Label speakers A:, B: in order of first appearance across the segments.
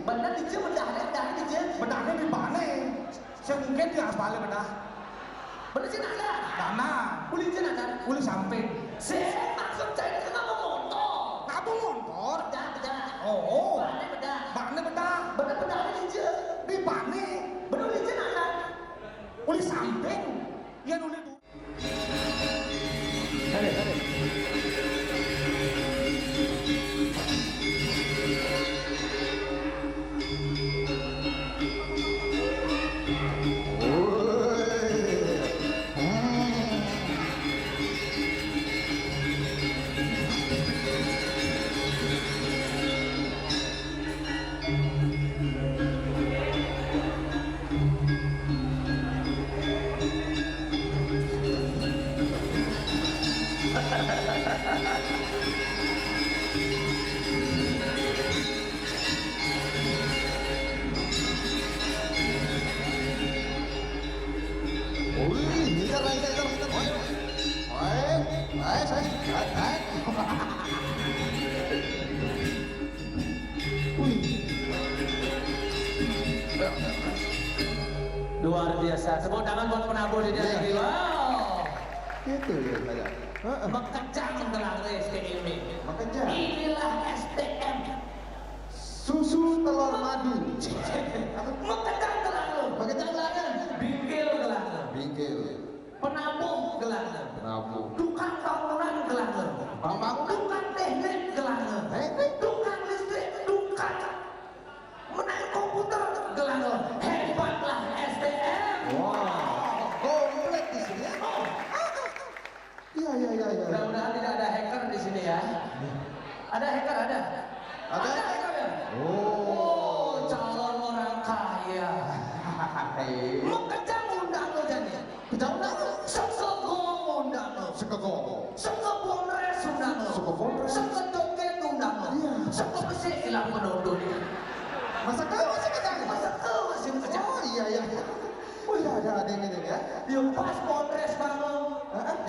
A: Benar di je bedah di je.
B: Bedahnya di mana? Mungkin di apa bedah?
A: Benar sih ada.
B: Mana?
A: Uli je ada.
B: Uli samping.
A: Saya maksud saya itu nama motor.
B: Kamu motor?
A: Bedah.
B: Oh.
A: Bedah.
B: Mana bedah?
A: Bedah di je.
B: Di mana?
A: Benar di je ada.
B: Uli samping. Ya uli dulu.
A: Ada. Luar biasa. Tepuk tangan buat penabur di dalam ini. Wow.
B: Itu ya saya.
A: Mekejang gelar STM ini.
B: Mekejang.
A: Inilah STM.
B: Susu telur madu.
A: Mekejang gelar lo.
B: Mekejang gelarnya.
A: Bingkil gelar lo.
B: Bingkil.
A: Penabuh gelar lo.
B: Penabuh.
A: Tukang bangunan gelar lo.
B: Bang.
A: Tukang teknik gelar lo. Tukang listrik, tukang menaik komputer gelar lo. Hebatlah STM.
B: Wow. Komplit di sini ya. Iya.
A: Mudah-mudahan tidak ada hacker di sini ya. Ada hacker ada.
B: Ada
A: hacker ya.
B: Oh,
A: calon orang kaya. Mekejang undang lo jadi.
B: Kejang undang lo.
A: Sekegong undang lo.
B: Sekegong.
A: Sekebonres undang lo.
B: Sekebonres.
A: Sekejoget undang lo.
B: Iya.
A: Sekebesik hilang penonton.
B: Masa kau masih kejang?
A: Masa kau masih kejang?
B: Oh iya. Oh iya ada yang ini ya.
A: Yang pas bonres kamu.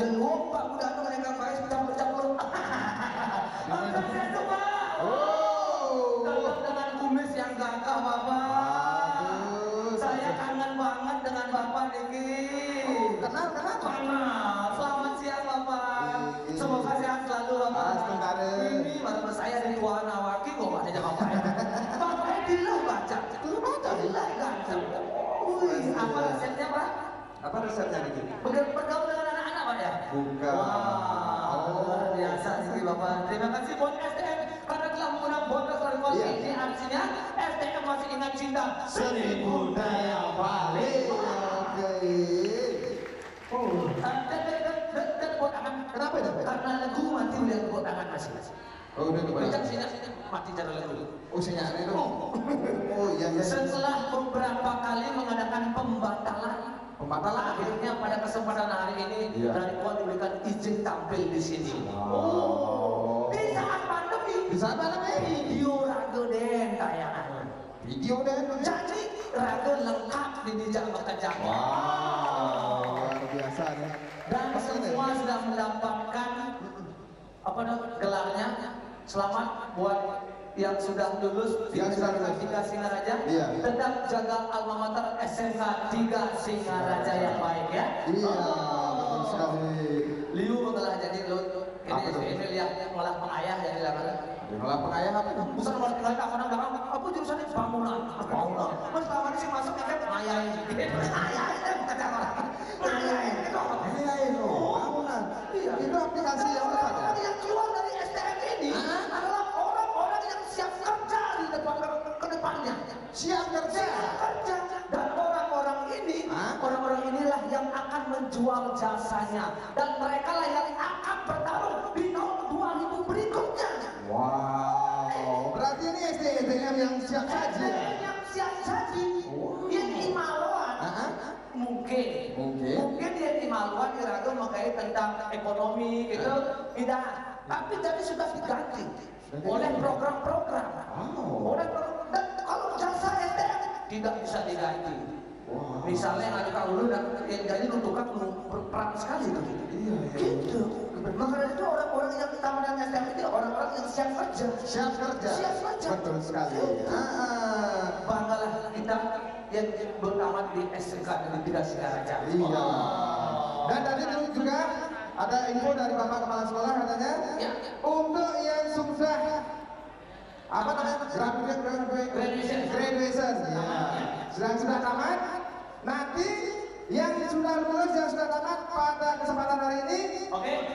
A: Jangan lupa udah tuh mereka guys campur-campur. Ada itu Pak.
B: Oh.
A: Dengan kumis yang gagah Bapak. Saya kangen banget dengan Bapak Niki.
B: Kenapa?
A: Selamat siang Bapak. Semoga sehat selalu Bapak. Ini baru saya dari Wanawaki kok ada Bapak. Bapak dilah baca. Dilah ganteng. Wih, apa resepnya Pak?
B: Apa resepnya Niki?
A: Bergaul dengan anak-anak Pak ya?
B: Bukan.
A: Wah, luar biasa Niki Bapak. Terima kasih buat STM karena telah mengundang bonus dari Kosi. Ini artinya STM masih ingat cinta seni budaya Bali.
B: Oke.
A: Dan buat tangan.
B: Kenapa itu?
A: Karena lagu mati udah buat tangan masing-masing.
B: Oh udah kebanyakan.
A: Macam sini mati cara lagu.
B: Oh sinyalnya itu. Oh iya.
A: Setelah beberapa kali mengadakan pembatalan, akhirnya pada kesempatan hari ini dari Kon diberikan izin tampil di sini.
B: Wow.
A: Di saat pandemi.
B: Di saat pandemi.
A: Video raga den tayangan.
B: Video dan.
A: Jadi raga lengkap di Dijak Mekejang.
B: Wow. Luar biasa nih.
A: Dan semua sudah mendapatkan gelarnya. Selamat buat yang sudah lulus di SMK 3 Singaraja. Tetap jaga alma mater SMK 3 Singaraja yang baik ya.
B: Iya, betul sekali.
A: Liu mengelah jadi ini lihat mengelah pengayah jadi lakukan.
B: Mengelah pengayah apa itu?
A: Bukan nomor tinggal tak orang belakang. Apa jurusannya bangunan? Mas lawan sih masuk ya pengayah ini. Pengayah itu bukan orang. Pengayah itu.
B: Bangunan. Iya. Itu aplikasi yang
A: orang yang keluar dari STM ini adalah orang-orang yang siap kerja di depan ke depannya. Siap kerja. Dan orang-orang inilah yang akan menjual jasanya dan mereka lah yang akan bertarung di tahun 2000 berikutnya.
B: Wow. Berarti ini STM yang siap saji.
A: Yang siap saji. Yang imaluan. Mungkin dia imaluan diragu mengenai tentang ekonomi gitu. Tidak. Tapi tadi sudah diganti oleh program-program. Dan kalau jasa STM tidak bisa diganti. Misalnya yang ada dulu dan yang jadi untuk kan berperan sekali tuh. Gitu. Maka itu orang-orang yang taman STM itu orang-orang yang siap kerja.
B: Siap kerja.
A: Siap kerja.
B: Betul sekali.
A: Banggalah kita yang bertamat di SMK di bidang Singaraja.
B: Iya. Dan tadi juga ada info dari Bapak Kepala Sekolah katanya,
A: Ya.
B: untuk yang sudah apa namanya graduation, ya. Sudah tamat, nanti yang sudah lulus, yang sudah tamat pada kesempatan hari ini,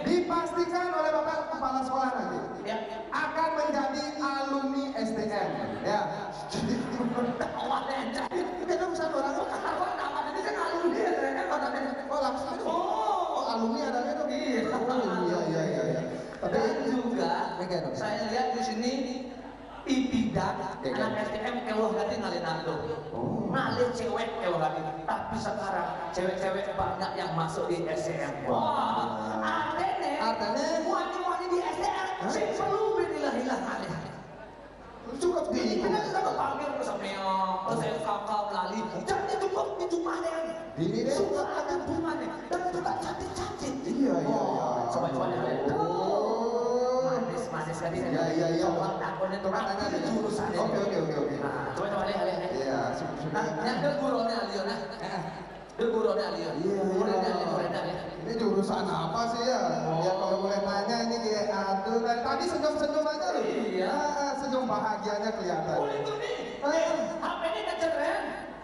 B: dipastikan oleh Bapak Kepala Sekolah nanti akan menjadi alumni STM. Ya.
A: Kita kan urusan orang apa namanya ini kan alumni kan orangnya.
B: Oh langsung itu. Oh alumni adanya tuh.
A: Iya.
B: Oh iya.
A: Dan juga saya lihat di sini ibidan anak STM kewah ganti ngalinando. Ngalir cewek kewah ganti. Tapi sekarang cewek-cewek banyak yang masuk di STM. Wah, artinya wani-wani di STM sing perlu binilah alih. Cukup di kita kita panggil ke sampean, ke saya kakak lali. Jadi cukup itu mana yang
B: ini deh.
A: suka ada bunganya dan juga cantik-cantik.
B: Iya.
A: Coba lihat. Manis tadi.
B: Iya.
A: Takonnya tuh katanya di jurusan.
B: Oke.
A: Nah, coba lihat.
B: Iya,
A: Yang gurone Alion nah. Gurone Alion. Iya.
B: Ini jurusan apa sih ya? Ya kalau boleh tanya ini kayak aduh dari tadi senyum-senyum aja loh.
A: Iya.
B: Senyum bahagianya kelihatan.
A: Oh itu nih. HP ini keceren.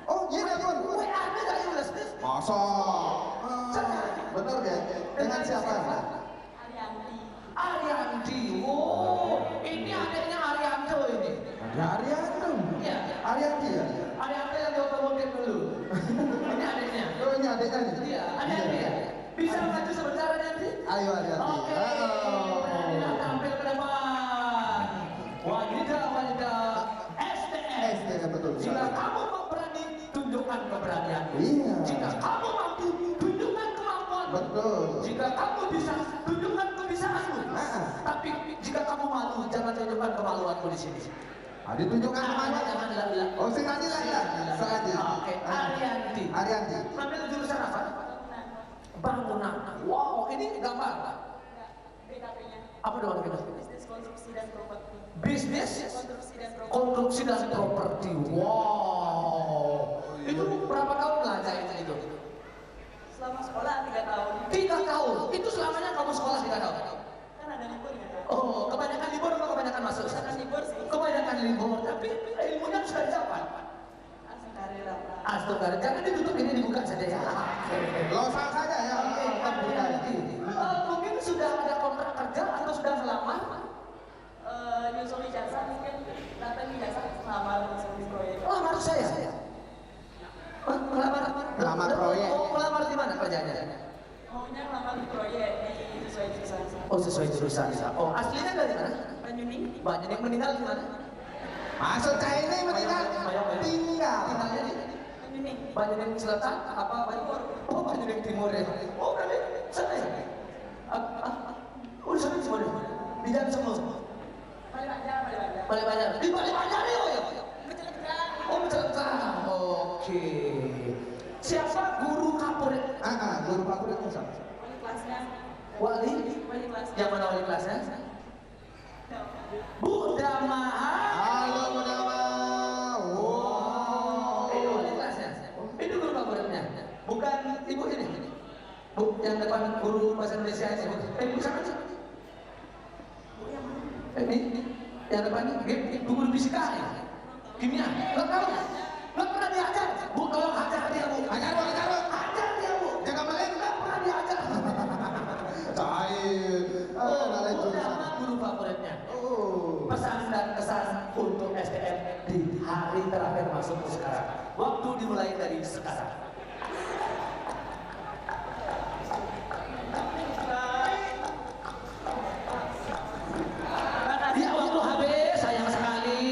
B: Oh iya kan?
A: WA-nya dari Ulas.
B: Masa? Bener ya? Dengan siapa?
A: Arianti. Oh, ini adiknya Arianto ini.
B: Arianto.
A: Iya.
B: Arianti ya?
A: Arianto yang di otomotif dulu. Ini adiknya.
B: Oh ini adiknya nih?
A: Iya, Arianti ya. Bisa maju sebentar Arianti?
B: Ayo Arianti.
A: Oke. Beranilah tampil ke depan. Wanita STM.
B: STM betul.
A: Jika kamu berani, tunjukkan keberanian.
B: Iya.
A: Jika kamu mampu, tunjukkan kemampuan.
B: Betul.
A: Jika kamu bisa, tunjukkan kebisaanmu. Tapi jika kamu malu, jangan tunjukkan kemaluanmu di sini.
B: Ditunjukkan kemana?
A: Jangan bilang.
B: Oh sengaja lah ya. Sengaja.
A: Oke, Arianti.
B: Arianti.
A: Ambil jurusan apa? Bangunan. Wow, ini gambar.
C: BKP-nya.
A: Apa doang kita?
C: Bisnis konstruksi dan properti.
A: Bisnis
C: Konstruksi dan properti.
A: konstruksi dan properti. Wow. Itu berapa tahun belajar itu?
C: Selama sekolah 3 tahun.
A: 3 tahun. Itu selamanya kamu sekolah 3 tahun.
C: Kan ada libur ya.
A: Oh, kebanyakan libur atau kebanyakan masuk?
C: Kebanyakan libur sih.
A: Kebanyakan libur, tapi ilmunya sudah didapat.
C: Langsung karir apa?
A: Astaga, jangan ditutup ini dibuka saja ya.
B: Losak saja ya.
A: Arianti. Mungkin sudah ada kontrak kerja atau sudah melamar?
C: Nyusul ijazah mungkin datang ijazah lamar langsung di proyek.
A: Melamar saya. Melamar
B: proyek.
A: Oh, melamar di mana kerjanya?
C: Maunya lamar di proyek di sesuai jurusan.
A: Oh, sesuai jurusan. Oh, aslinya dari mana?
C: Banyuning.
A: Banyak yang meninggal di mana?
B: Maksud saya ini meninggal. Tinggal.
A: Tinggalnya di
C: Banyuning.
A: Banyak yang selatan apa Banyuning? Oh, banyak yang timur ya. Oh, berarti sana ya? Oh, di sana semua deh. Di jalan semua. Paling banyak. Di paling banyak ya. Oh, Mencelengkang. Oke. Siapa guru favorit?
B: Guru favoritnya siapa?
C: Wali kelasnya.
A: Wali?
C: Wali kelasnya.
A: Yang mana wali kelasnya? Bu Dama.
B: Halo Bu Dama.
A: Ini wali kelasnya. Ini guru favoritnya. Bukan ibu ini. Bu, yang depan guru bahasa Indonesia ini. Bu siapa sih? Ini yang depan ini guru fisika ya? Kimia. Nggak tahu. Nggak pernah diajar. Bu, tolong ajar dia Bu.
B: Ajar.
A: Ajar dia Bu.
B: Jangan main.
A: Nggak pernah diajar.
B: Cair.
A: Bu Dama guru favoritnya. Pesan dan kesan untuk STM di hari terakhir masuk ke sekarang. Waktu dimulai dari sekarang. Ya waktu habis, sayang sekali.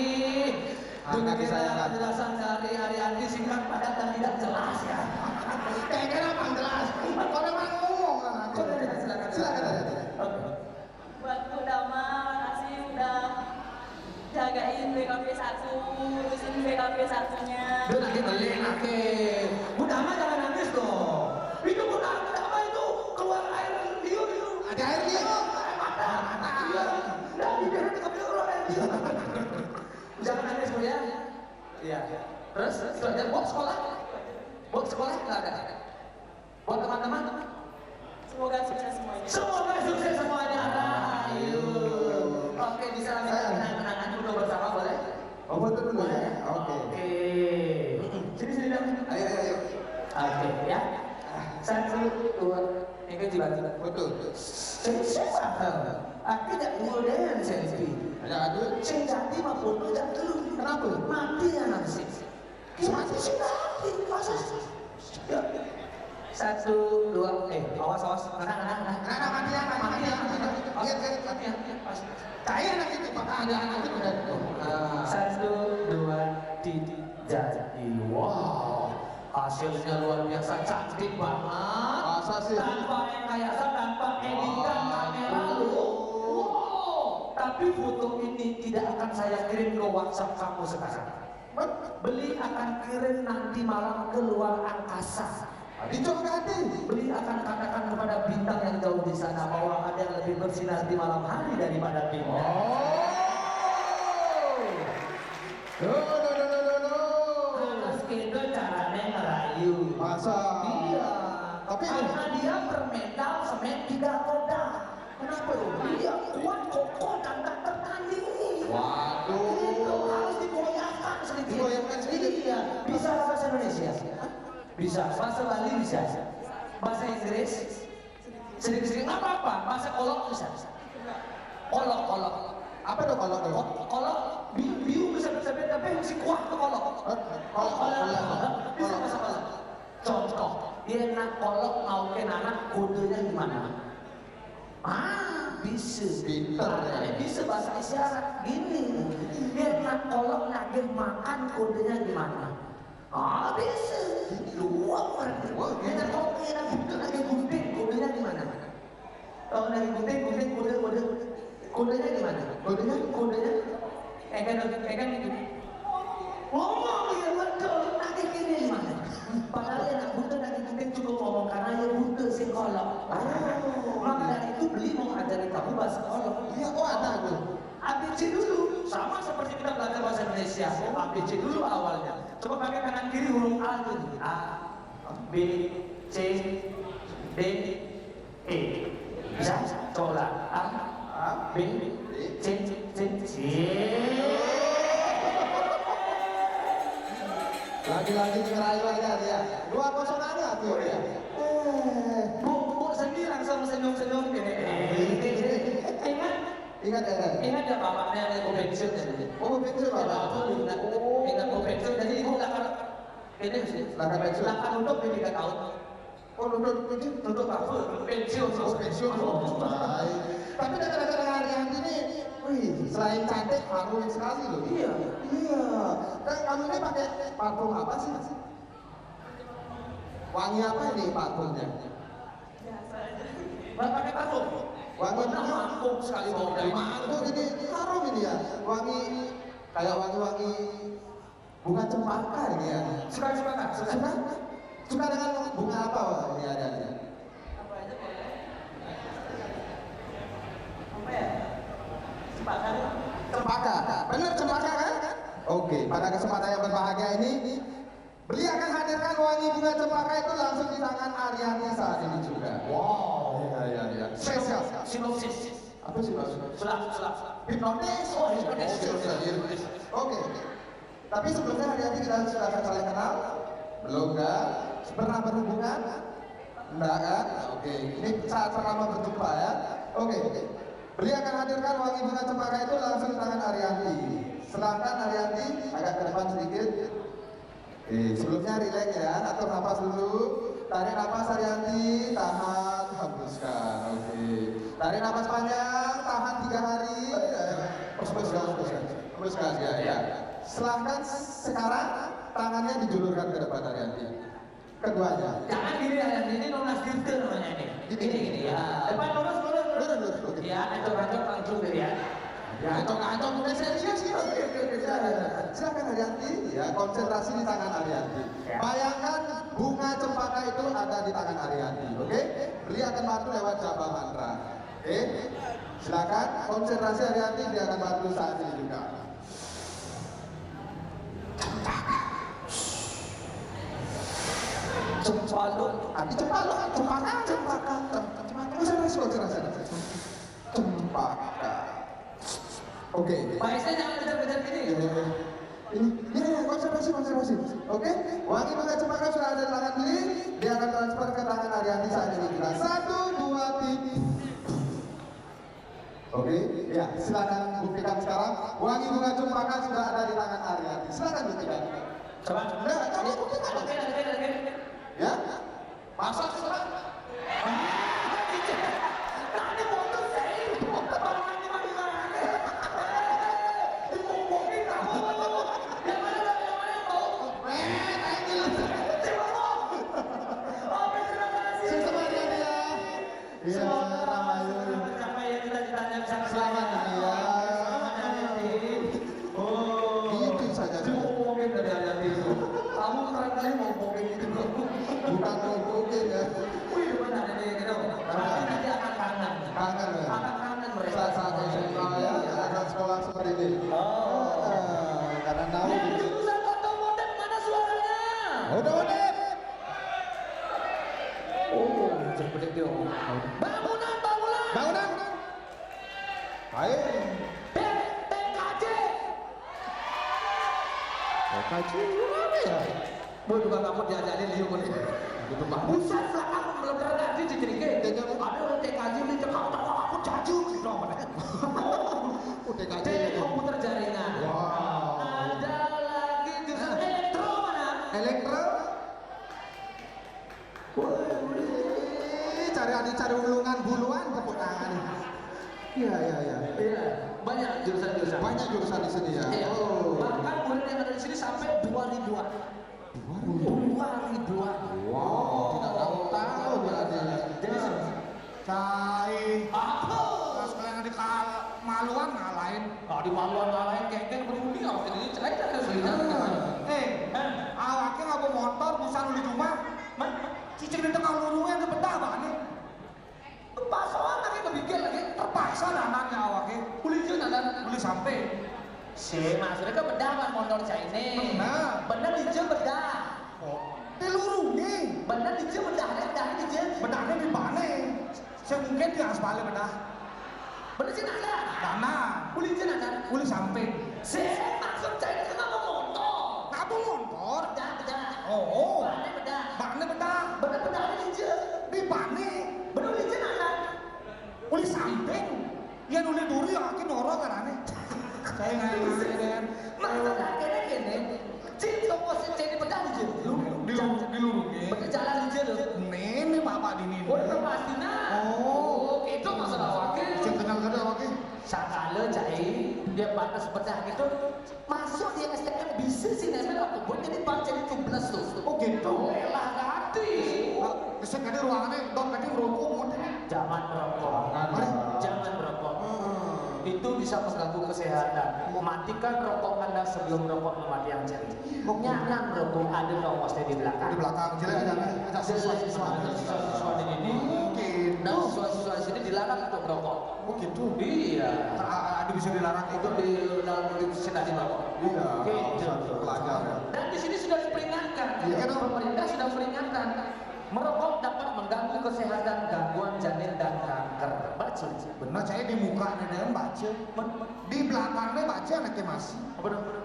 A: Dengan penjelasan dari Arianti singkat padat dan tidak jelas ya.
B: Kayaknya apa jelas? Kalau memang ngomong silakan.
C: Buat Bu Dama, makasih udah jagain BKP 1, urusin BKP 1-nya.
A: Dia lagi beli lagi. Bu Dama jangan nangis dong. Itu Bu Dama itu keluar air liur itu.
B: Ada air liur.
A: Iya. Terus itu aja buat sekolah. Buat sekolah nggak ada. Buat teman-teman.
C: Semoga sukses semuanya.
A: Semoga sukses semuanya. Ayo. Oke, bisa kita kenang-kenangan dulu bersama boleh?
B: Oh, foto dulu ya. Oke.
A: Oke. Sini dong.
B: Ayo.
A: Oke ya. 1, 2, 3 dibantu.
B: Foto.
A: Siapa? Aku tidak modern selfie.
B: Ada aduh.
A: Saya jadi mah foto dan dulu. Kenapa? Mati anak sih. Mati sih mati. Masa? Ya. 1, 2, awas. Nah, mati ya. Mati ya. Cair lagi itu Pak. Ada anak itu udah. 1, 2, jadi. Wow. Hasilnya luar biasa cantik banget.
B: Masa sih?
A: Tanpa rekayasa, tanpa editan kamera lu. Wow. Tapi foto ini tidak akan saya kirim ke WhatsApp kamu sekarang. Beli akan kirim nanti malam ke luar angkasa.
B: Dicoba hati.
A: Beli akan katakan kepada bintang yang jauh di sana bahwa ada yang lebih bersinar di malam hari daripada bintang.
B: No.
A: Harus itu caranya ngerayu.
B: Masa?
A: Iya.
B: Tapi
A: karena dia bermedal semen 3 roda. Kenapa? Dia kuat, kokoh, dan tak tertandingi.
B: Waduh.
A: Itu harus digoyahkan sedikit.
B: Digoyahkan sedikit.
A: Iya. Bisa bahasa Indonesia? Bisa. Bahasa Bali bisa. Bahasa Inggris? Sedikit-sedikit. Nggak apa-apa. Bahasa kolok bisa. Kolok.
B: Apa tuh kalau tuh?
A: Kolok. Biu bisa beda tapi mesti kuat tuh kolok. Bisa bahasa kolok. Contoh. Dia nak kolok mau ke anak kodenya gimana? Bisa.
B: Pintar ya.
A: Bisa bahasa isyarat gini. Dia nak kolok nagih makan kodenya gimana? Bisa. Dua orang. Dia nak kolok dia nak nagih gunting kodenya gimana? Kalau nagih gunting kodenya gimana? Kodenya? Kan gitu. Ngomong ya betul. Nagih gini gimana? Padahal yang nak butuh nagih gunting cukup ngomong karena dia butuh si kolok. Maka dari itu beli mau ajarin kamu bahasa kolok.
B: Iya, ada tuh.
A: ABC dulu, sama seperti kita belajar bahasa Indonesia. ABC dulu awalnya. Coba pakai kanan kiri huruf A dulu. A, B, C, D, E. Bisa? Coba A, B, C.
B: Lagi-lagi ngerayu aja dia. 2-0 aja tuh dia.
A: Bu sendiri langsung senyum-senyum gini. Ingat ya bapaknya ada go pensiun jadi.
B: Oh, pensiun bapak.
A: Ingat go pensiun jadi ibu lakan ini sih. Lakan untuk di 3 tahun.
B: Oh,
A: Untuk apa? Pensiun.
B: Pensiun. Baik. Tapi gara-gara hari ini, selain cantik, harum sekali loh.
A: Iya.
B: Dan kamu ini pakai parfum apa sih? Wangi apa ini parfumnya?
C: Biasa aja.
A: Nggak pakai parfum.
B: Wangi
A: mangkuk sekali bau dari
B: mangkuk ini harum ini ya. Wangi kayak wangi bunga cempaka ini ya.
A: Suka.
B: Suka dengan bunga apa ini ada?
C: Apa aja boleh. Apa ya? Sepakat.
B: Cempaka. Benar cempaka kan? Oke, pada kesempatan yang berbahagia ini beli akan hadirkan wangi bunga cempaka itu langsung di tangan Aryani saat ini juga.
A: Wow.
B: Iya. Spesial.
A: Sinopsis.
B: Apa sih mas?
A: Sulap.
B: Hipnotis.
A: Hipnotis.
B: Oke. Tapi sebelumnya Aryani kita sudah saling kenal? Belum kan? Pernah berhubungan? Enggak kan? Oke. Ini saat pertama berjumpa ya. Oke. Beli akan hadirkan wangi bunga cempaka itu langsung di tangan Aryani. Silahkan Aryani agak ke depan sedikit. Sebelumnya relax ya, atur nafas dulu. Tarik nafas Aryani, tahan, hembuskan. Oke. Tarik nafas panjang, tahan 3 hari. Hembuskan ya. Silahkan sekarang tangannya dijulurkan ke depan Aryani. Keduanya.
A: Jangan gini ya, ini nonas dirte namanya ini. Gini ya. Depan lurus. Ya, acok-acok langsung deh ya.
B: Ya, acok-acok udah serius gitu. Silakan Aryani, ya konsentrasi di tangan Aryani. Bayangkan bunga cempaka itu ada di tangan Aryani, oke? Beliau akan bantu lewat japa mantra, oke? Silakan konsentrasi Aryani, dia akan bantu saat ini juga.
A: Cempaka.
B: Anti cempaka. Cempaka. Oke.
A: Pak Esen jangan kejar-kejar gini.
B: Ini konservasi. Oke, wangi bunga cempaka sudah ada di tangan Billy. Dia akan transfer ke tangan Arianti saat ini kita. 1, 2, 3. Oke, ya silakan buktikan sekarang. Wangi bunga cempaka sudah ada di tangan Arianti. Silakan buktikan.
A: Coba.
B: Coba buktikan.
A: Oke.
B: Ya, masa silakan.
A: Tadi motor saya itu barang ini mana? Ngomongin kamu. Yang mana mau? Oke, terima kasih.
B: Sukses Arianti ya. Iya, Ramayun.
A: Sampai ya cita-citanya bisa
B: Selamat ya.
A: Oh,
B: Itu saja.
A: ngomongin dari Arianti itu. Kamu keren kali ngomongin itu.
B: Bukan ngomongin ya.
A: Wih, benar ini gitu. Berarti nanti akan kangen.
B: Kangen ya.
A: Akan kangen mereka.
B: Saat SMA ya, saat sekolah seperti ini.
A: Oh.
B: Karena tahu.
A: Yang jurusan otomotif mana suaranya?
B: Udah.
A: Oh, cepet dia. Bangunan.
B: Bangunan. Ayo.
A: TKJ.
B: Kaji apa ya?
A: Mau juga kamu diajarin liu boleh.
B: Itu Pak.
A: Buset belakang belum pernah di cerike. Ada orang TKJ ini cekak aku jaju gitu.
B: Udah kaji.
A: Teknik komputer jaringan.
B: Wow.
A: Ada lagi jurusan elektro mana?
B: Elektro. Cari ulungan buluan tepuk tangan. Iya.
A: Iya, banyak jurusan-jurusan.
B: Banyak jurusan di sini ya.
A: Iya.
B: Oh.
A: Bahkan murid yang ada di sini sampai 2.000-an. 2.000-an.
B: Wow. Tidak tahu berarti.
A: Jadi
B: Cai.
A: apa?
B: Pas kalian di maluan ngalahin.
A: Kalau di maluan lain kengkeng beri harus jadi cerita kan cerita.
B: Awaknya nggak bawa motor, bisa lu di rumah. Cicing itu kalau lu yang kebedah banget.
A: Pasokan lagi kebikir lagi.
B: Terpaksa nananya awaknya.
A: Uli jeung nadan.
B: Beli sampai.
A: Si maksudnya kan bedah kan motor Chinese.
B: Benar.
A: Benar di jeung bedah.
B: Pelurungnya.
A: Benar di jeung bedahnya di jeung.
B: Bedahnya di mana? Saya mungkin di aspalnya bedah.
A: Benar sih nada.
B: Dana.
A: Uli jeung nadan.
B: Beli sampai.
A: Si maksud Chinese kenapa motor?
B: Ngapa motor?
A: Bedah.
B: Oh.
A: Bedah bedah.
B: Baknya bedah.
A: Benar bedahnya di jeung.
B: Di mana?
A: Benar di jeung nadan.
B: Uli samping. Yang uli duri akhirnya norong kan aneh. Saya ngajarin.
A: Maksudnya kene cing toko si cing bedah di jeung.
B: Dilurungin.
A: Bener jalan di jeung.
B: Ini bapak dini.
A: Oh, itu pastinya.
B: Oh.
A: Itu masalah wakil.
B: Saya kenal gede awaknya.
A: Sakala cai dia batas bedah gitu masuk di STM bisa sih namanya waktu buat jadi pak jadi 17 tuh.
B: Oh gitu.
A: Elah ganti.
B: Bisa gede ruangannya, dong gede merokok model.
A: Jangan merokok. Jangan merokok. Itu bisa mengganggu kesehatan. Matikan rokok Anda sebelum rokok memati yang ceri. Jangan merokok ada rokoknya di belakang.
B: Di belakang, jelek jangan.
A: Siswa-siswa di ini dan siswa-siswa di sini dilarang untuk merokok.
B: Oh gitu.
A: Iya.
B: Ada bisa dilarang
A: Itu di dalam universitas di bawah.
B: Iya.
A: Gitu.
B: Pelajar.
A: Dan di sini sudah diperingatkan.
B: Iya.
A: Pemerintah sudah peringatkan. Merokok dapat mengganggu kesehatan, gangguan janin dan kanker. Baca.
B: Benar, saya di muka nenek baca. Di belakangnya baca anaknya masih.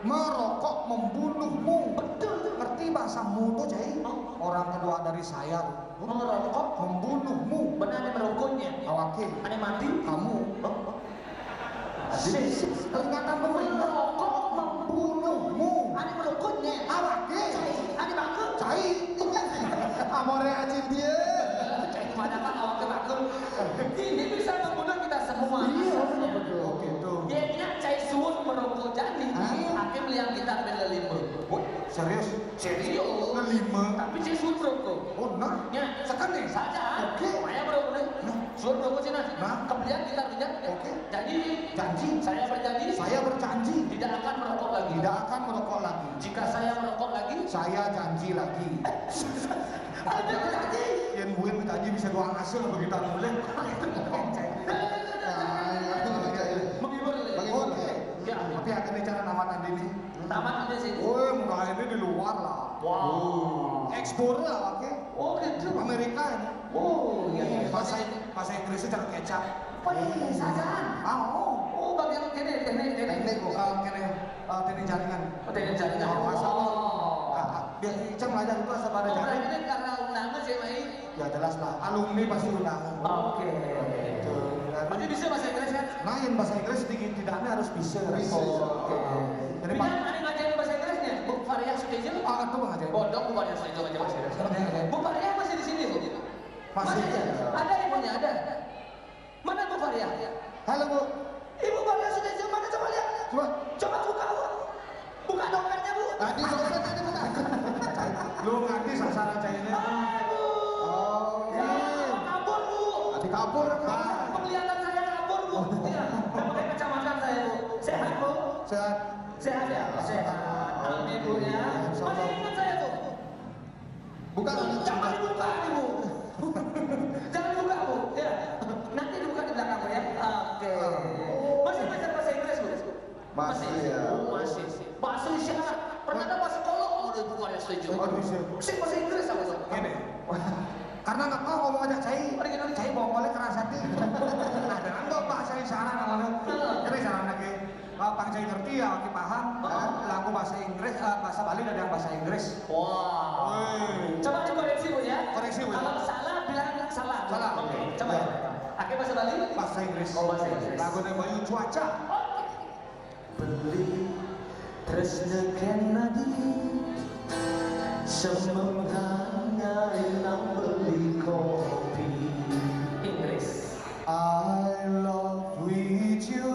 B: Merokok membunuhmu.
A: Betul.
B: Ngerti bahasa mu tuh cai? Orang kedua dari saya.
A: Merokok
B: Membunuhmu.
A: benar ada merokoknya.
B: Awake.
A: Ada mati.
B: Kamu.
A: Peringatan pemerintah. Merokok
B: Membunuhmu.
A: ada merokoknya.
B: Awake.
A: Ada bangku.
B: Cai. Amore acin dia.
A: Mana kan awak ketakut. Ini bisa membunuh kita semua.
B: Iya, betul. Oh gitu.
A: Dia cai suun merokok jadi. Hakim liang kita belelima.
B: Serius?
A: Serius.
B: Ngelima.
A: Tapi cai suun merokok.
B: Oh nah.
A: Ya,
B: Sekali.
A: saja.
B: Oke.
A: Saya merokok nih. Suun merokok sih nah.
B: Nah.
A: Kemudian kita pinjam.
B: Oke.
A: Jadi.
B: Janji.
A: Saya berjanji.
B: Saya berjanji.
A: Tidak akan merokok lagi.
B: Tidak akan merokok lagi.
A: Jika saya merokok lagi.
B: Saya janji lagi.
A: Ada berjanji.
B: Yang mungkin berjanji bisa doang hasil begitu mulai.
A: Menghibur.
B: Oke.
A: Ya.
B: Tapi akhirnya cara tamat ini.
A: Tamat di sini.
B: Oh, muka ini di luar lah.
A: Wow.
B: Ekspor lah, oke.
A: Oh gitu.
B: Amerika ini.
A: Oh iya.
B: Bahasa Inggrisnya cara kecap.
A: Wih, sajaan. Oh, bagian teknik
B: Teknik kok, teknik jaringan.
A: teknik jaringan.
B: Oh, masalah. Biar Icang belajar itu asal pada jaringan.
A: Ini karena undangan sih, Mai.
B: Ya jelas lah, alumni pasti undangan.
A: Oke.
B: Gitu.
A: Berarti bisa bahasa Inggris kan?
B: Nah, yang bahasa Inggris tidaknya harus bisa.
A: Oke.
B: Jadi
A: Bidang ada ngajarin bahasa Inggrisnya? Bu Faria Sutejo?
B: itu mengajar.
A: Bodoh, Bu Faria Sutejo ngajar bahasa Inggris. Bu Faria masih di sini, Bu?
B: Masih.
A: Ada ibunya, ada. Mana Bu Faria?
B: Halo Bu.
A: Ibu Faria Sutejo mana, coba lihat.
B: Coba.
A: Buka, Bu. Buka dompetnya, Bu.
B: Tadi dompet tadi bukan. Lu ngerti sasaran cairnya?
A: Bu.
B: Oh, iya.
A: Kabur, Bu.
B: Tadi kabur kan.
A: Penglihatan saya kabur, Bu. Iya. Pakai kacamata saya, Bu. Sehat, Bu.
B: Sehat.
A: Sehat ya? Sehat. Amin, Bu ya. Masih ingat saya, Bu?
B: Bukan.
A: Jangan dibuka, Bu. Jangan buka, Bu. Ya. Nanti dibuka di belakang, Bu ya. Oke. Masih belajar bahasa Inggris, Bu?
B: Masih, ya.
A: Oh, masih. Bahasa isyarat. Ternyata bahasa kolok udah Ibu Faria setuju.
B: Oh, bisa.
A: Sing bahasa Inggris apa tuh?
B: Gini. Karena nggak mau ngomong aja cai, cai bongolnya keras hati. Ada nggak bahasa isyarat namanya? Jadi isyarat lagi. Bang cai ngerti ya, oke paham. Lagu bahasa Inggris, bahasa Bali ada yang bahasa Inggris.
A: Wah. Coba dikoreksi, Bu ya.
B: Koreksi, Bu.
A: Kalau salah bilang salah.
B: Salah.
A: Oke. Coba.
B: Ya.
A: Oke, bahasa Bali?
B: Bahasa Inggris.
A: Oh, bahasa Inggris.
B: Lagu Bayu Cuaca.
A: Beli tresna kenadi semenghanggai nang beli kopi. Inggris.
B: I love with you.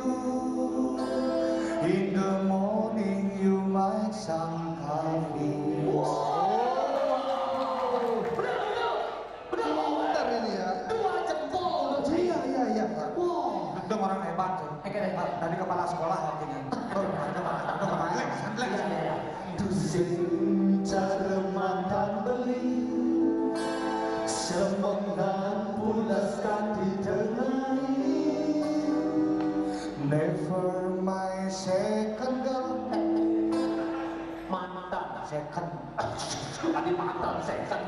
B: In the morning you might sang coffee. Benar ini ya.
A: Dua jempol.
B: Iya.
A: Wow.
B: Itu orang hebat tuh. Tadi kepala sekolah artinya.
A: Dusin cara mantan beli semengan pulaskan ditengahi.
B: Never my second girl.
A: Mantan second. Tadi mantan second.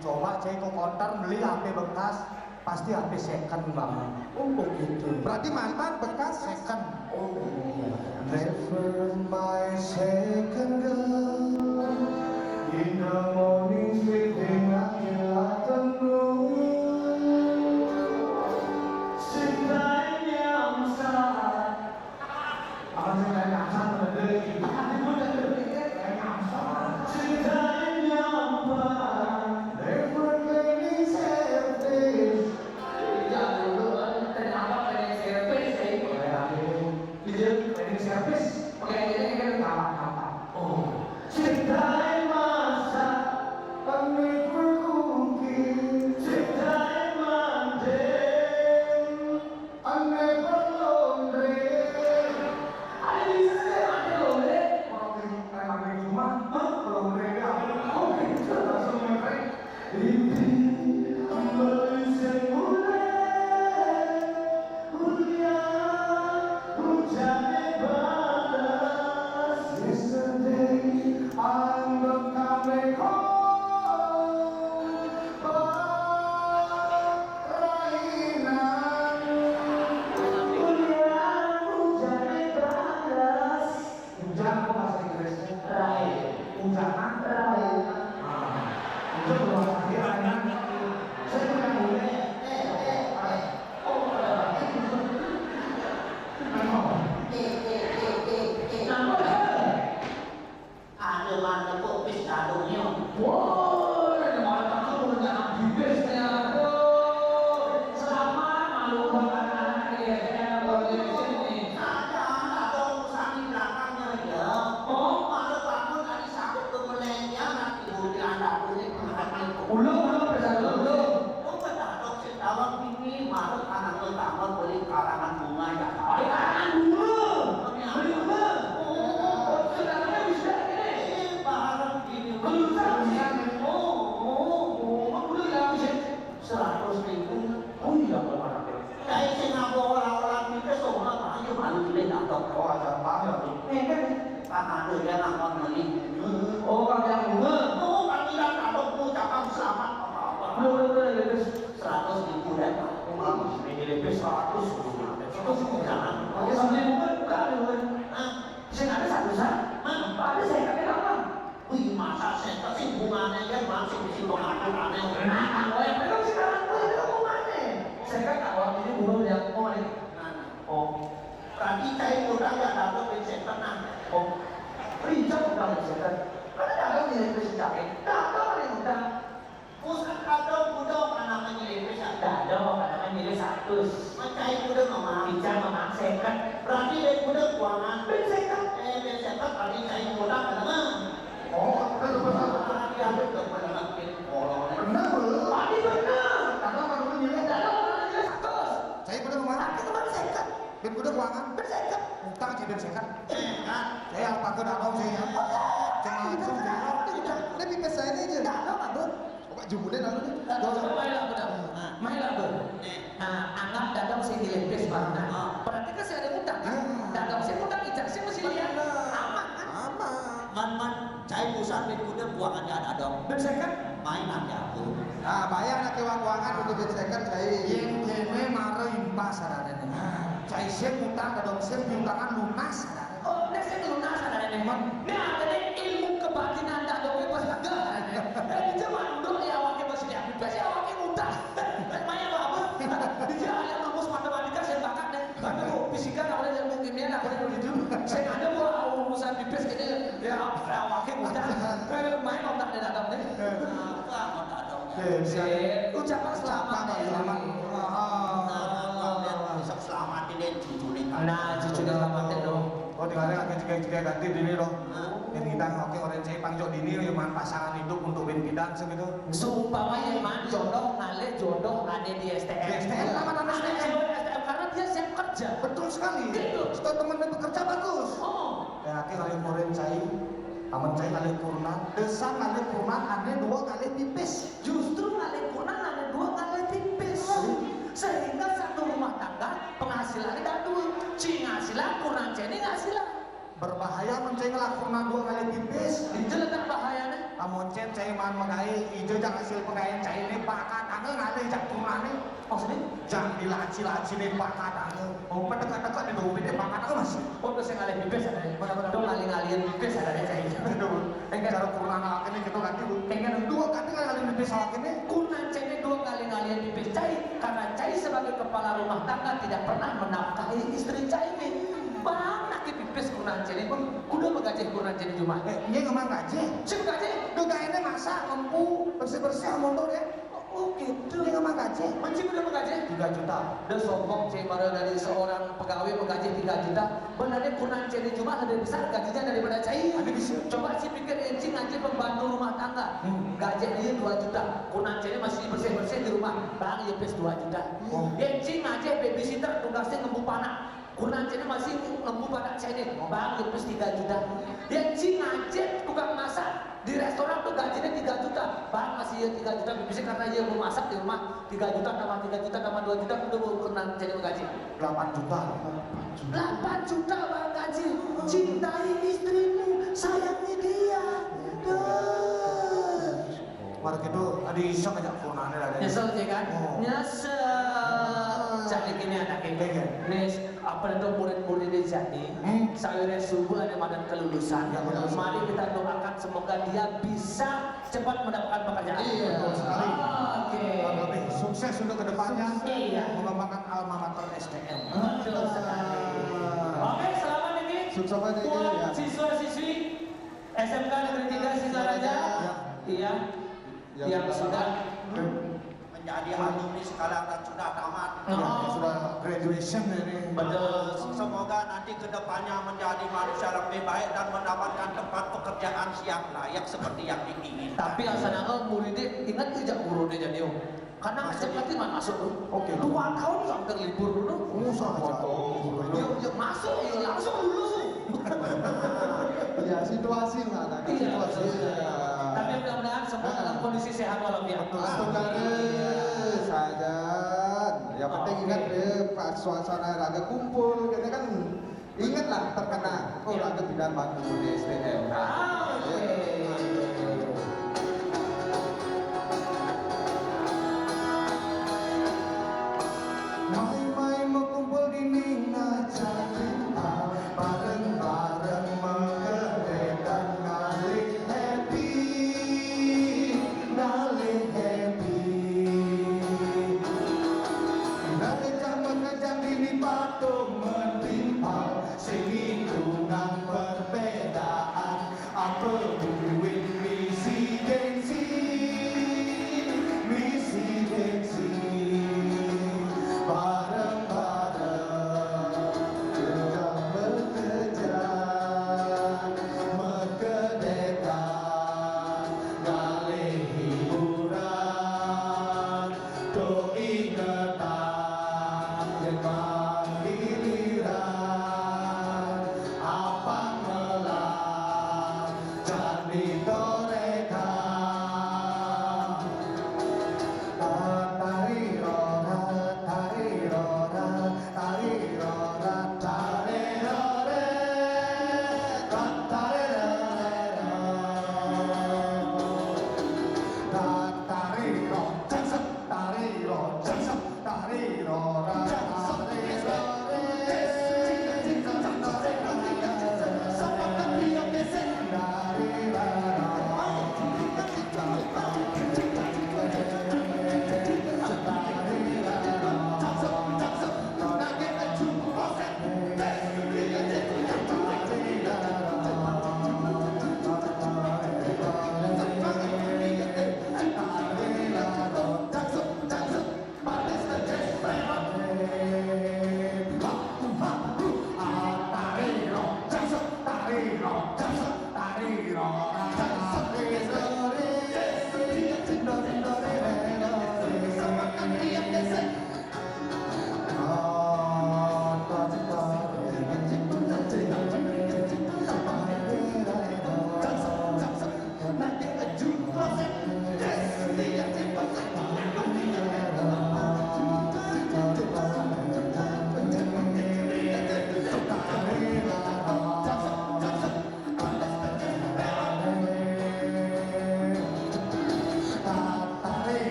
B: Coba cek ke konter beli HP bekas, pasti HP second banget.
A: Oh begitu.
B: Berarti mantan bekas second.
A: Oh iya.
B: Never my second girl. In the morning sleeping until afternoon.
A: Cinta yang salah.
B: Apa sih kayak ngasar bener?
A: Cinta yang parah.
B: Never cleaning selfish.
A: Jangan dulu kenapa pengen service sih?
B: Dia cleaning service.
A: Oke, ini kan kawan-kawan. Oh. Terus jangan. Oke, sambil buka dulu. Saya ada satu saat. Ada saya kata apa? Wih, masa saya kasih hubungannya kan masih di situ aneh. Nah, kalau yang memang sekarang itu ada hubungannya. Saya kan awal ini belum yang ini. Oh, berarti saya udah nggak dapat pencetan. Oh, Richard udah pencetan. Karena dapat nilai pencetan. Dapat yang udah. Pusat ada budok anak nilai pencetan. Ada anak nilai 100. Mencari budok mama. Richard memaksakan. Berarti dia budok keuangan. Pencetan. Pencetan berarti saya budok mana? Oh, benar diambil ke benar. Benar belum? Tadi benar. Karena baru nilai dalam orang nilai 100.
B: Saya kudu kemana?
A: Tapi kemarin sekat.
B: Ben kudu keuangan.
A: Bersekat.
B: Utang sih ben sekat.
A: Kan?
B: Saya apa ke danau saya. Cuma lebih pes saya aja.
A: Dalam abang.
B: Kok jumudin lalu nih.
A: Main lah bang. Anggap dagang saya nilai bes bang. Berarti kan saya ada utang. Dagang saya utang ijak saya mesti lihat. Aman kan?
B: Aman.
D: Man, cai pusat bin kuda buangan ada dong.
A: Bersekat.
D: Mainan ya aku.
B: Ah, bayar nak keuangan untuk ben sekat saya.
A: Yang kene marah impas ada nih.
B: Saya siap utang kadang siap utangan lunas.
A: Oh, ini saya lunas ada nih. Ini ada nih ilmu kebatinan tak ada bebas kagak. Ini cuma dulu ya wakil masih diambil ya wakil mudah. Main apa? Dia ada rumus matematika saya bakat deh. Tapi kok fisika nggak boleh ilmu kimia nggak boleh begitu. Saya ada gua urusan bibis kayaknya ya wakil mudah. Main otak dia datang deh.
D: Apa ada dong?
A: Ucapan selamat.
B: Selamat.
D: Bisa selamatin deh cucu nih.
A: Nah, cucunya selamatin dong.
B: Oh, tinggalnya lagi jika ganti dini loh. Ben kita oke orang saya panjok dini yang pasangan hidup untuk ben kita segitu.
A: Seumpama yang man jodoh ngalir jodoh ada di STM.
B: Di STM, nama STM.
A: STM karena dia siap kerja.
B: Betul sekali.
A: Gitu.
B: Setelah teman bekerja bagus.
A: Oh,
B: Ya, akhirnya kali murid saya, teman saya kali kurna, desa kali kurna, aneh 2 kali tipis.
A: justru ngalir kurang ada 2 kali tipis. Sehingga satu rumah tangga penghasilannya tidak dua. Ngasilah kurang ceni ngasilah.
B: Berbahaya mencari kurna 2 kali tipis.
A: Itu letak bahayanya.
B: Namun cen saya man mengai, hijau jangan hasil pengaian saya ini pakat angin ngalih jak kurna nih.
A: Maksudnya?
B: Jangan dilaci-laci nih pakat angin. Oh, dekat-dekat di dompet pakat angin masih.
A: Oh, terus yang ngalir pipis ada. Benar-benar dong ngalir pipis ada saya.
B: Aduh, cara kurna ngalak ini kita ganti bu.
A: Enggak
B: 2 kali ngalih tipis salak ini.
A: Kurang ceni 2 kali ngalian pipis cai karena cai sebagai kepala rumah tangga tidak pernah menafkahi istri cai ini. Bang, nak pipis kurang ceni pun kuda mengaji kurang ceni cuma.
B: Ini ngomong gaji.
A: Cik gaji.
B: Duga ini masak, lempu, bersih-bersih, motor ya.
A: Oh gitu.
B: Ini ngomong gaji.
A: Mencik udah mengaji
B: 3 juta.
A: dan sombong cai marah dari seorang pegawai mengaji 3 juta. Benarnya kurang ceni cuma lebih besar gajinya daripada cai.
B: Ada bisa.
A: Coba sih pikir Encing ngaji pembantu rumah tangga. Gaji dia 2 juta. Kurang ceni masih bersih-bersih di rumah. Bang, ya pes 2 juta.
B: Oh.
A: Encing ngaji babysitter tugasnya ngembu panak. Kurang ceni masih ngembu panak ceni. Bang, ya pes 3 juta. Encing ngaji tukang masak. Di restoran tuh gajinya 3 juta. Bang, masih ya 3 juta babysitter karena dia mau masak di rumah. 3 juta tambah 3 juta tambah 2 juta udah mau kurang ceni gaji.
B: 8 juta.
A: 8 juta bang gaji. Cintai istrimu, sayangi dia. Duh.
B: Warga itu ada iseng aja kurnaannya ada.
A: Nyesel sih kan?
B: Oh.
A: Nyesel. Jadi gini anak ini.
B: Iya.
A: Nih, apa itu murid-murid di sini? Sayurnya subuh ada madan kelulusan.
B: Ya, benar.
A: Mari kita doakan semoga dia bisa cepat mendapatkan pekerjaan.
B: Iya, betul sekali.
A: Oke.
B: Lebih sukses untuk kedepannya.
A: Iya.
B: Mengembangkan alma mater STM.
A: Betul sekali. Oke, selamat ini.
B: Sukses banget ini,
A: Buat
B: ya.
A: siswa-siswi SMK Negeri 3 Singaraja. Iya. Yang sudah
D: Menjadi alumni sekarang dan sudah tamat.
B: Ya, sudah graduation ini.
A: betul.
D: Semoga nanti kedepannya menjadi manusia lebih baik dan mendapatkan tempat pekerjaan yang layak seperti yang diinginkan.
A: Tapi asal muridnya ingat tidak guru dia jadi om. Karena SMK itu mah masuk tuh.
B: Oke.
A: 2 tahun sampai libur dulu. Yuk masuk, yuk langsung lulus.
B: Ya, situasi lah,
A: Iya,
B: situasi.
A: Tapi mudah-mudahan semua dalam kondisi sehat walafiat.
B: Saja. Yang penting ingat pas suasana raga kumpul, kita kan ingatlah terkena. Oh, raga tidak bantu di STM.
A: Oke.
B: Mai mai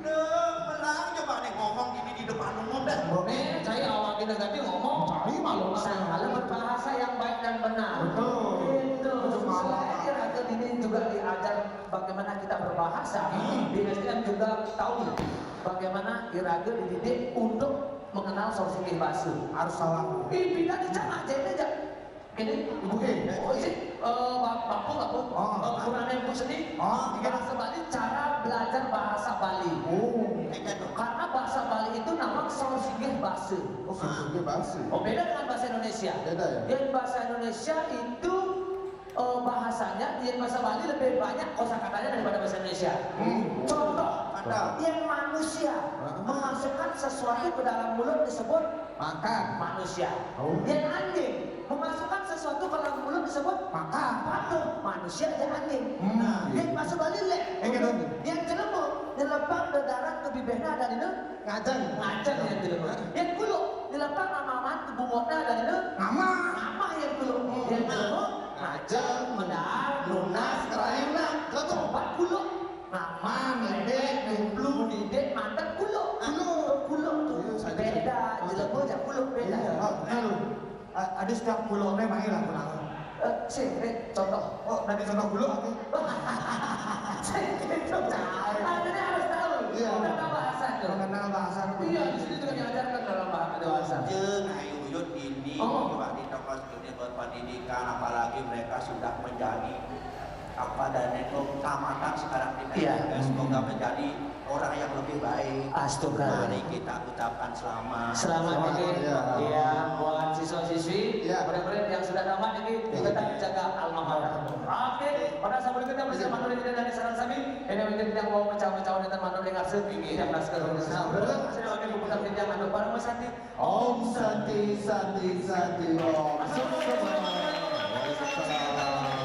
D: Melang coba nih ngomong gini di depan umum dah.
A: Saya awal kita ganti ngomong, cari malu salah berbahasa yang baik dan benar. Itu. Selain Iraga ini juga diajar bagaimana kita berbahasa. Di SDM juga tahu bagaimana Iraga dididik untuk mengenal solusi bahasa.
B: Harus salah.
A: Kita dicamak aja. Ini ibu bapu kurang ibu seni. Bahasa Bali, cara belajar bahasa Bali. Karena bahasa Bali itu nama solusi bahasa. Beda dengan bahasa Indonesia.
B: Beda ya?
A: Yang bahasa Indonesia itu bahasanya, yang bahasa Bali lebih banyak kosakatanya daripada bahasa Indonesia. Contoh, yang manusia memasukkan sesuatu ke dalam mulut disebut
B: Makan.
A: manusia. Yang anjing memasukkan sesuatu ke dalam mulut disebut
B: Makan.
A: patung. Manusia aja anjing. Yang bahasa Bali lek. Yang jelemu dilepang ke darat ke bibirnya dan itu
B: Ngajeng.
A: ngajeng yang jelemu. Yang kulo dilepang amaman ke bungotnya dan itu
B: Mama.
A: mama yang kulo. Yang jelemu ngajeng mendar lunas kerayunan. Coba kulo nama medek nublu didek mantan kulo. Kulo tuh beda jelemu aja kulo beda.
B: Ada setiap pulau ini main lah pulang.
A: Contoh.
B: Nanti contoh pulau aku.
A: Anda harus tahu.
B: Iya.
A: Mengenal bahasa tuh.
B: Mengenal bahasa.
A: Iya, di sini juga diajarkan dalam bahasa.
D: Jeung ayu uyut ini di tempat dunia berpendidikan, apalagi mereka sudah menjadi dan itu tamatan sekarang di semoga menjadi orang yang lebih baik.
A: Astaga.
D: Mari kita ucapkan selamat.
A: Selamat ini, ya buat siswa-siswi, murid-murid yang sudah tamat ini tetap jaga alma mater. Oke, pada saat berikutnya bersama mandur kita dari sarang sami, ini mungkin yang mau mencau-mencau dengan mandur dengan sepinggi yang naskah bersama. Sudah akan membuka pinjam mandur bareng Santi.
B: Om Santi Santi Santi Om. Waalaikumsalam.